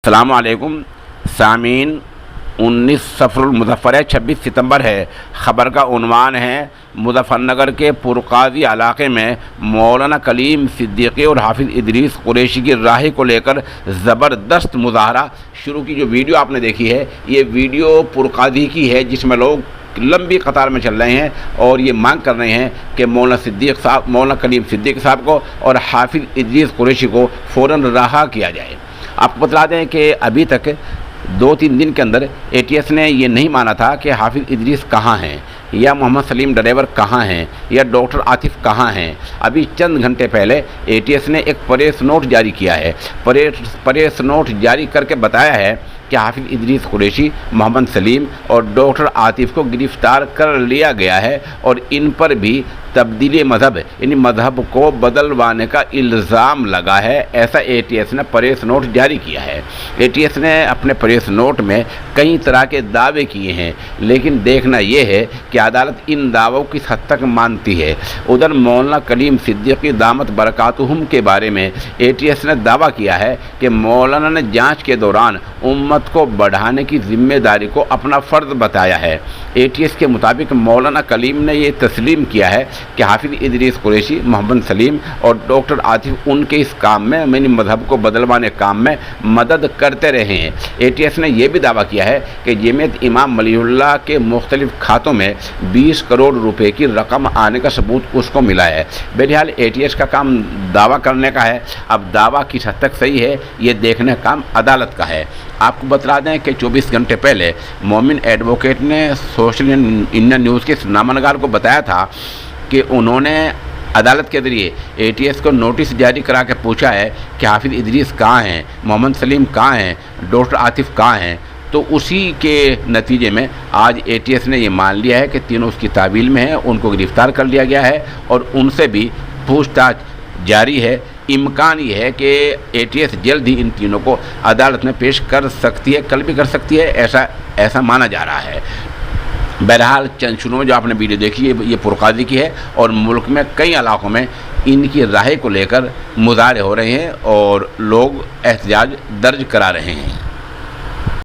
अस्सलाम वालेकुम सामीन। 19 सफ़रुल मुज़फ़्फ़र है, 26 सितंबर है। ख़बर का उन्वान है मुज़फ़्फ़रनगर के पुरकाज़ी इलाक़े में मौलाना कलीम सिद्दीक़ी और हाफिज़ इदरीस कुरैशी की राही को लेकर ज़बरदस्त मुज़ाहरा शुरू की। जो वीडियो आपने देखी है ये वीडियो पुरकाज़ी की है, जिसमें लोग लंबी कतार में चल रहे हैं और ये मांग कर रहे हैं कि मौलाना कलीम सिद्दीक़ी साहब को और हाफिज़ इदरीस कुरैशी को फ़ौरन रहा किया जाए। आपको बता दें कि अभी तक 2-3 दिन के अंदर ATS ने ये नहीं माना था कि हाफिज़ इदरीस कहाँ हैं, या मोहम्मद सलीम ड्राइवर कहाँ हैं, या डॉक्टर आतिफ़ कहाँ हैं। अभी चंद घंटे पहले ATS ने एक प्रेस नोट जारी किया है। प्रेस नोट जारी करके बताया है कि हाफिज़ इदरीस कुरैशी, मोहम्मद सलीम और डॉक्टर आतिफ़ को गिरफ़्तार कर लिया गया है और इन पर भी तब्दीली मज़हब यानी मज़हब को बदलवाने का इल्ज़ाम लगा है। ऐसा ATS ने प्रेस नोट जारी किया है। ATS ने अपने प्रेस नोट में कई तरह के दावे किए हैं, लेकिन देखना यह है कि अदालत इन दावों किस हद तक मानती है। उधर मौलाना कलीम सिद्दीक़ी दामत बरकातुहुम के बारे में ATS ने दावा किया है कि मौलाना ने जाँच के दौरान उम्मत को बढ़ाने की जिम्मेदारी को अपना फ़र्ज़ बताया है। ATS के मुताबिक मौलाना कलीम ने ये तस्लीम किया है कि हाफिज़ इदरीस कुरैशी, मोहम्मद सलीम और डॉक्टर आतिफ़ उनके इस काम में यानी मज़हब को बदलवाने काम में मदद करते रहे हैं। ATS ने यह भी दावा किया है कि जमीयत इमाम वलीउल्लाह के मुख्तलिफ़ खातों में 20 करोड़ रुपए की रकम आने का सबूत उसको मिला है। बहरहाल ATS का काम दावा करने का है, अब दावा किस हद तक सही है ये देखने का काम अदालत का है। आपको बता दें कि 24 घंटे पहले मोमिन एडवोकेट ने सोशल इंडिया न्यूज़ के नामनगार को बताया था कि उन्होंने अदालत के ज़रिए ATS को नोटिस जारी करा के पूछा है कि हाफिज़ इदरीस कहाँ हैं, मोहम्मद सलीम कहाँ हैं, डॉक्टर आतिफ़ कहाँ हैं। तो उसी के नतीजे में आज ATS ने ये मान लिया है कि तीनों उसकी तावील में हैं, उनको गिरफ़्तार कर लिया गया है और उनसे भी पूछताछ जारी है। इम्कान ये है कि ATS जल्द ही इन तीनों को अदालत में पेश कर सकती है, कल भी कर सकती है, ऐसा माना जा रहा है। बहरहाल चंद शुरू में जो आपने वीडियो देखी है ये पुरकाज़ी की है और मुल्क में कई इलाक़ों में इनकी राय को लेकर मुज़ाहरे हो रहे हैं और लोग एहतजाज दर्ज करा रहे हैं।